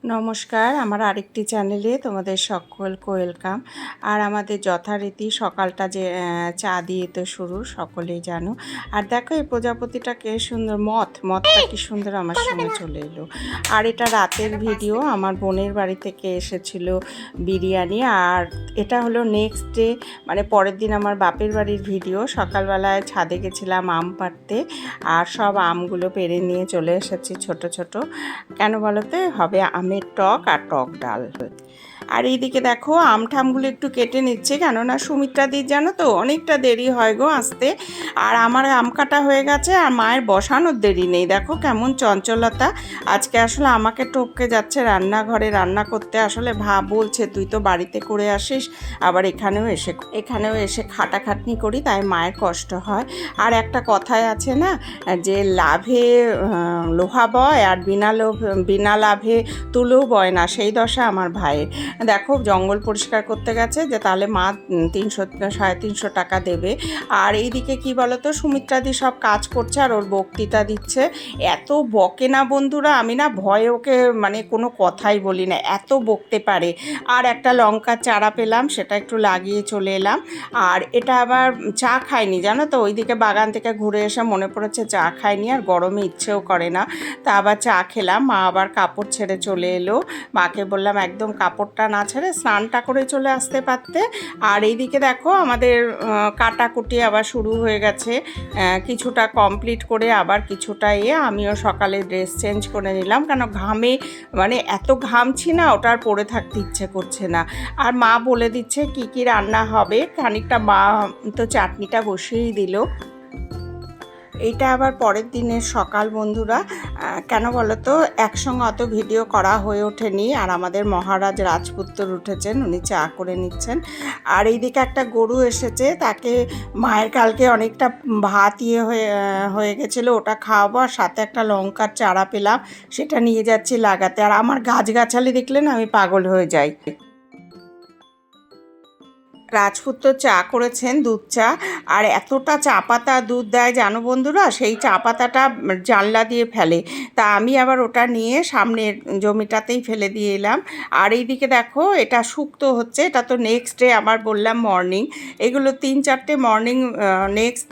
নমস্কার, আমার আরেকটি চ্যানেলে তোমাদের সকলকে ওয়েলকাম। আর আমাদের যথারীতি সকালটা যে চা দিয়ে তো শুরু, সকলেই জানো। আর দেখো এই প্রজাপতিটাকে সুন্দর, মথটা কি সুন্দর আমার সঙ্গে চলে এলো। আর এটা রাতের ভিডিও, আমার বোনের বাড়ি থেকে এসেছিল বিরিয়ানি। আর এটা হলো নেক্সট ডে, মানে পরের দিন আমার বাপের বাড়ির ভিডিও। সকালবেলায় ছাদে গেছিলাম আম পাড়তে, আর সব আমগুলো পেড়ে নিয়ে চলে এসেছি ছোট ছোট। কেন বলতে হবে আমের টক আর টক ডাল। আর এইদিকে দেখো আম ঠামগুলো একটু কেটে নিচ্ছে, কেননা সুমিত্রাদির জানো তো অনেকটা দেরি হয় গো আসতে। আর আমার আম কাটা হয়ে গেছে, আর মায়ের বসানোর দেরি নেই। দেখো কেমন চঞ্চলতা আজকে, আসলে আমাকে টপকে যাচ্ছে রান্নাঘরে রান্না করতে। আসলে বলছে তুই তো বাড়িতে করে আসিস, আবার এখানেও এসে খাটাখাটনি করি, তাই মায়ের কষ্ট হয়। আর একটা কথায় আছে না যে লাভে লোহা বয়, আর বিনা লাভে তুলোও বয় না, সেই দশা আমার ভাইয়ের। দেখো জঙ্গল পরিষ্কার করতে গেছে, যে তাহলে মা 300-350 টাকা দেবে। আর এইদিকে কি বলতো, সুমিত্রাদি সব কাজ করছে আর ওর বক্তৃতা দিচ্ছে। এত বকে না বন্ধুরা, আমি না ভয়ে ওকে মানে কোনো কথাই বলি না, এত বকতে পারে। আর একটা লঙ্কার চারা পেলাম, সেটা একটু লাগিয়ে চলে এলাম। আর এটা আবার চা খাইনি জানো তো, ওইদিকে বাগান থেকে ঘুরে এসে মনে পড়েছে চা খাইনি, আর গরমে ইচ্ছেও করে না। তা আবার চা খেলাম। মা আবার কাপড় ছেড়ে চলে এলো, মাকে বললাম একদম কাপড়টা না ছেড়ে স্নানটা করে চলে আসতে পারতে। আর এইদিকে দেখো আমাদের কাটাকুটি আবার শুরু হয়ে গেছে, কিছুটা কমপ্লিট করে আবার কিছুটা আমিও সকালে ড্রেস চেঞ্জ করে নিলাম, কেন ঘামে মানে এত ঘামছি না, ওটার পরে থাকতে ইচ্ছে করছে না। আর মা বলে দিচ্ছে কি কি রান্না হবে, খানিকটা মা তো চাটনিটা বসিয়েই দিল। এইটা আবার পরের দিনের সকাল বন্ধুরা। কেন বলো তো, একসঙ্গে অত ভিডিও করা হয়ে ওঠেনি। আর আমাদের মহারাজ রাজপুত্র উঠেছেন, উনি চা করে নিচ্ছেন। আর এইদিকে একটা গরু এসেছে, তাকে মায়ের কালকে অনেকটা ভাত হয়ে গেছিলো, ওটা খাওয়াবো। আর সাথে একটা লঙ্কার চারা পেলাম, সেটা নিয়ে যাচ্ছি লাগাতে। আর আমার গাছগাছালি দেখলে না আমি পাগল হয়ে যাই। রাজপুত্র চা করেছেন, দুধ চা। আর এতটা চা পাতা দুধ দেয় জানো বন্ধুরা, সেই চা পাতাটা জানলা দিয়ে ফেলে। তা আমি আবার ওটা নিয়ে সামনের জমিটাতেই ফেলে দিয়ে এলাম। আর এইদিকে দেখো এটা শুক্তো হচ্ছে, এটা তো নেক্সট ডে আমার বললাম মর্নিং। এগুলো 3-4টে মর্নিং নেক্সট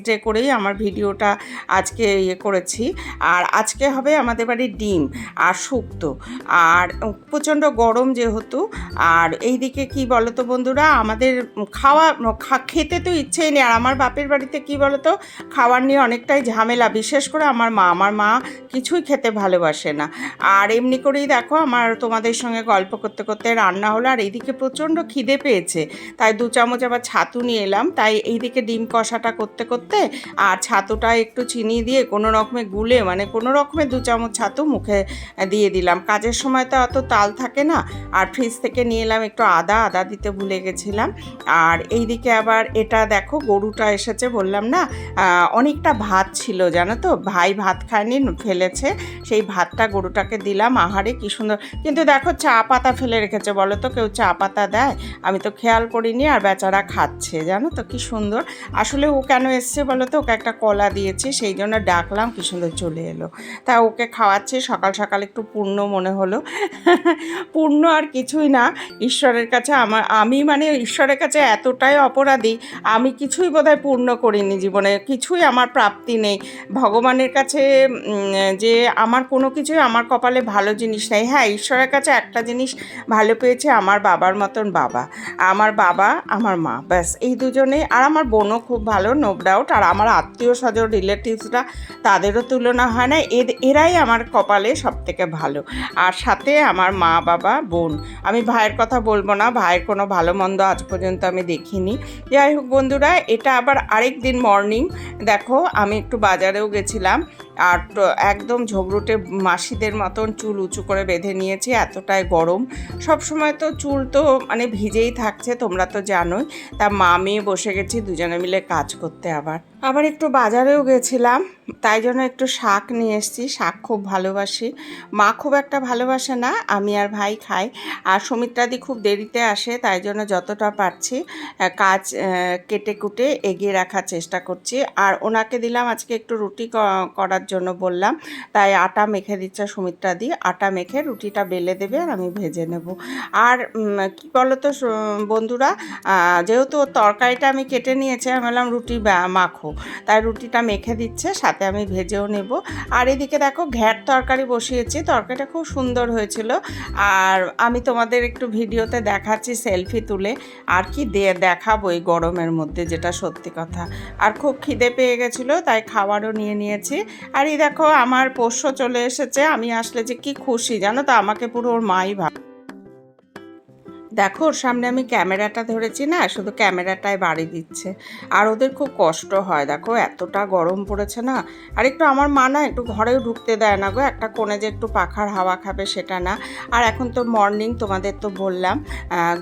ডে করেই আমার ভিডিওটা আজকে করেছি। আর আজকে হবে আমাদের বাড়ির ডিম আর শুক্তো। আর প্রচণ্ড গরম যেহেতু। আর এইদিকে কি বলো তো বন্ধুরা, আমাদের খেতে তো ইচ্ছেই নেই। আর আমার বাপের বাড়িতে কি বলো তো, খাওয়ার নিয়ে অনেকটাই ঝামেলা, বিশেষ করে আমার মা কিছুই খেতে ভালোবাসে না। আর এমনি করেই দেখো আমার তোমাদের সঙ্গে গল্প করতে করতে রান্না হলো। আর এইদিকে প্রচণ্ড খিদে পেয়েছে, তাই 2 চামচ আবার ছাতু নিয়ে এলাম। তাই এইদিকে ডিম কষাটা করতে করতে আর ছাতুটা একটু চিনি দিয়ে কোনো রকমে গুলে, মানে কোনো রকমে 2 চামচ ছাতু মুখে দিয়ে দিলাম। কাজের সময় তো অত তাল থাকে না। আর ফ্রিজ থেকে নিয়ে এলাম একটু আদা দিতে ভুলে গেছিলাম। আর এইদিকে আবার এটা দেখো গরুটা এসেছে, বললাম না অনেকটা ভাত ছিল জানো তো, ভাই ভাত খায়নি, ফেলেছে। সেই ভাতটা গরুটাকে দিলাম, আহারে কি সুন্দর। কিন্তু দেখো চা পাতা ফেলে রেখেছে, বলো তো কেউ চা পাতা দেয়? আমি তো খেয়াল করিনি, আর বেচারা খাচ্ছে জানো তো কি সুন্দর। আসলে ও কেন এসছে বলো তো, ওকে একটা কলা দিয়েছি, সেই জন্য ডাকলাম, কি সুন্দর চলে এলো। তা ওকে খাওয়াচ্ছি, সকাল সকাল একটু পূর্ণ মনে হলো। পূর্ণ আর কিছুই না, ঈশ্বরের কাছে আমি মানে ঈশ্বরের কাছে এতটাই অপরাধী, আমি কিছুই বোধহয় পূর্ণ করিনি জীবনে, কিছুই আমার প্রাপ্তি নেই ভগবানের কাছে। যে আমার কোনো কিছুই আমার কপালে ভালো জিনিস নেই। হ্যাঁ, ঈশ্বরের কাছে একটা জিনিস ভালো পেয়েছে, আমার বাবার মতন বাবা, আমার মা, ব্যাস এই দুজনেই। আর আমার বোনও খুব ভালো, নো ডাউট। আর আমার আত্মীয় স্বজন রিলেটিভসরা, তাদেরও তুলনা হয় না, এরাই আমার কপালে সব থেকে ভালো। আর সাথে আমার মা, বাবা, বোন। আমি ভাইয়ের কথা বলবো না, ভাইয়ের কোনো ভালো মন্দ আজ পর্যন্ত আমি দেখিনি। যাই হোক বন্ধুরা, এটা আবার আরেক দিন মর্নিং। দেখো আমি একটু বাজারেও গেছিলাম, আর একদম ঝগড়ুটে মাসিদের মতন চুল উঁচু করে বেঁধে নিয়েছি, এতটাই গরম। সব সময় তো চুল তো মানে ভিজেই থাকছে, তোমরা তো জানোই। তা মা মেয়ে বসে গেছি দুজনে মিলে কাজ করতে। আবার একটু বাজারেও গেছিলাম, তাই জন্য একটু শাক নিয়ে এসেছি। শাক খুব ভালোবাসি, মা খুব একটা ভালোবাসে না, আমি আর ভাই খাই। আর সুমিত্রাদি খুব দেরিতে আসে, তাই জন্য যতটা পারছি কাজ কেটে কুটে এগিয়ে রাখার চেষ্টা করছি। আর ওনাকে দিলাম আজকে একটু রুটি করার জন্য বললাম, তাই আটা মেখে দিচ্ছে সুমিত্রা দি। আটা মেখে রুটিটা বেলে দেবে আর আমি ভেজে নেব। আর কি বলো তো বন্ধুরা, যেহেতু তরকারিটা আমি কেটে নিয়েছি, আমি বললাম রুটি মাখো, তাই রুটিটা মেখে দিচ্ছে, সাথে আমি ভেজেও নেব। আর এদিকে দেখো ঘ্যাট তরকারি বসিয়েছি, তরকারিটা খুব সুন্দর হয়েছিল। আর আমি তোমাদের একটু ভিডিওতে দেখাচ্ছি সেলফি তুলে, আর কি দেখাবো এই গরমের মধ্যে, যেটা সত্যি কথা। আর খুব খিদে পেয়ে গেছিলো, তাই খাবারও নিয়ে নিয়েছি। আর এই দেখো আমার পোষ্য চলে এসেছে, আমি আসলে যে কি খুশি জানো তো, আমাকে পুরো ওর মাই ভাব। দেখো ওর সামনে আমি ক্যামেরাটা ধরেছি না, শুধু ক্যামেরাটায় বাড়ি দিচ্ছে। আর ওদের খুব কষ্ট হয়, দেখো এতটা গরম পড়েছে না। আর একটু আমার মা না একটু ঘরেও ঢুকতে দেয় না গো, একটা কোণে যে একটু পাখার হাওয়া খাবে সেটা না। আর এখন তো মর্নিং, তোমাদের তো বললাম।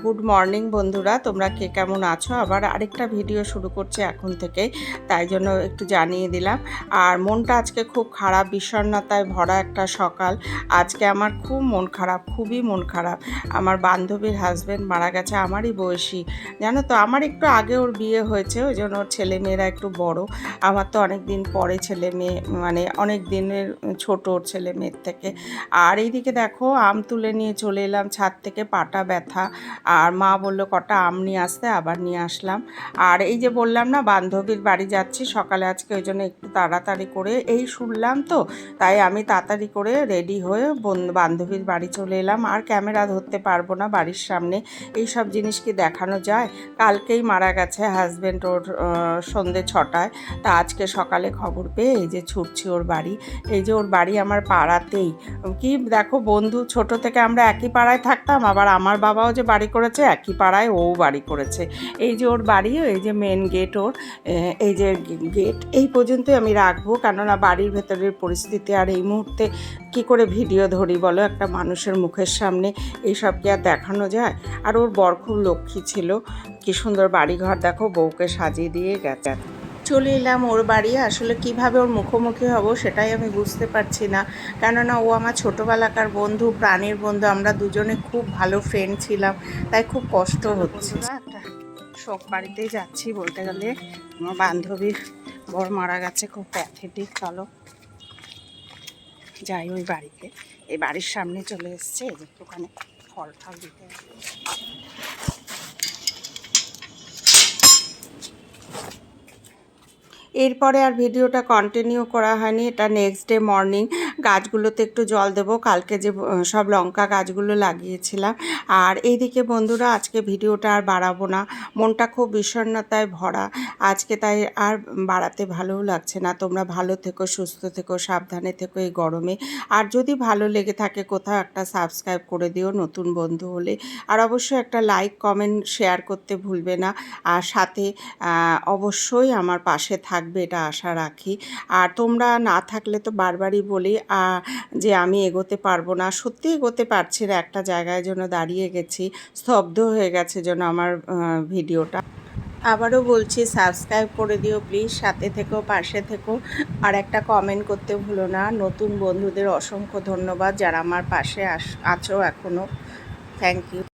গুড মর্নিং বন্ধুরা, তোমরা কে কেমন আছো? আবার আরেকটা ভিডিও শুরু করছি এখন থেকে, তাই জন্য একটু জানিয়ে দিলাম। আর মনটা আজকে খুব খারাপ, বিষণ্ণতায় ভরা একটা সকাল। আজকে আমার খুব মন খারাপ, খুবই মন খারাপ। আমার বান্ধবীর হাজব্যান্ড মারা গেছে, আমারই বয়সী জানো তো। আমার একটু আগে ওর বিয়ে হয়েছে, ওই জন্য ওর ছেলে মেয়েরা একটু বড়। আমার তো অনেক দিন পরে ছেলে মেয়ে, মানে অনেক দিনের ছোট ওর ছেলে মেয়ের থেকে। আর এইদিকে দেখো আম তুলে নিয়ে চলে এলাম ছাদ থেকে, পাটা ব্যথা। আর মা বললো কটা আম নিয়ে আসতে, আবার নিয়ে আসলাম। আর এই যে বললাম না বান্ধবীর বাড়ি যাচ্ছি সকালে আজকে, ওই জন্য একটু তাড়াতাড়ি করে, এই শুনলাম তো, তাই আমি তাড়াতাড়ি করে রেডি হয়ে বান্ধবীর বাড়ি চলে এলাম। আর ক্যামেরা ধরতে পারবো না বাড়ির সামনে, এই সব জিনিস কি দেখানো যায়? কালকেই মারা গেছে হাজব্যান্ড ওর সন্ধ্যে 6টায়। তা আজকে সকালে খবর পেয়ে এই যে ছুটছি ওর বাড়ি। এই যে ওর বাড়ি আমার পাড়াতেই। কি দেখো বন্ধু, ছোট থেকে আমরা একই পাড়ায় থাকতাম, আবার আমার বাবাও যে বাড়ি করেছে একই পাড়ায় ও বাড়ি করেছে। এই যে ওর বাড়ি, এই যে মেন গেট ওর, এই যে গেট এই পর্যন্তই আমি রাখবো, কেননা বাড়ির ভেতরের পরিস্থিতি আর এই মুহূর্তে কি করে ভিডিও ধরি বলো একটা মানুষের মুখের সামনে, এইসব কি আর দেখানো যায়? আর ওর বর খুব লক্ষ্মী ছিল, কি সুন্দর বাড়িঘর দেখো, বউকে সাজিয়ে দিয়ে গেছে। চলে এলাম ওর বাড়ি। আসলে কিভাবে ওর মুখোমুখি হব সেটাই আমি বুঝতে পারছি না, কেননা ও আমার ছোটোবেলাকার বন্ধু, প্রাণীর বন্ধু, আমরা দুজনে খুব ভালো ফ্রেন্ড ছিলাম, তাই খুব কষ্ট হচ্ছে। একটা শোক বাড়িতেই যাচ্ছি বলতে গেলে, আমার বান্ধবীর বর মারা গেছে, খুব প্যাথেটিক। চলো যাই ওই বাড়িতে, এই বাড়ির সামনে চলে এসছে, একটুখানি ফল টল দিতে। এরপরে আর ভিডিওটা কন্টিনিউ করা হয়নি, এটা নেক্সট ডে মর্নিং। গাছগুলোতে একটু জল দেবো, কালকে যে সব লঙ্কা গাছগুলো লাগিয়েছিলাম। আর এইদিকে বন্ধুরা আজকে ভিডিওটা আর বাড়াবো না, মনটা খুব বিষণ্ণতায় ভরা আজকে, তাই আর বাড়াতে ভালোও লাগছে না। তোমরা ভালো থেকো, সুস্থ থেকো, সাবধানে থেকো এই গরমে। আর যদি ভালো লেগে থাকে কোথাও একটা সাবস্ক্রাইব করে দিও নতুন বন্ধু হলে। আর অবশ্যই একটা লাইক কমেন্ট শেয়ার করতে ভুলবে না। আর সাথে অবশ্যই আমার পাশে থাকবে, এটা আশা রাখি। আর তোমরা না থাকলে তো বারবারই বলি যে আমি এগোতে পারবো না, সত্যি এগোতে পারছি না, একটা জায়গায় যেন দাঁড়িয়ে গেছি, স্তব্ধ হয়ে গেছে যেন আমার ভিডিওটা। আবারও বলছি সাবস্ক্রাইব করে দিও প্লিজ, সাথে থেকো, পাশে থেকো। আর একটা কমেন্ট করতে ভুলো না। নতুন বন্ধুদের অসংখ্য ধন্যবাদ যারা আমার পাশে আছো এখনও। Thank you.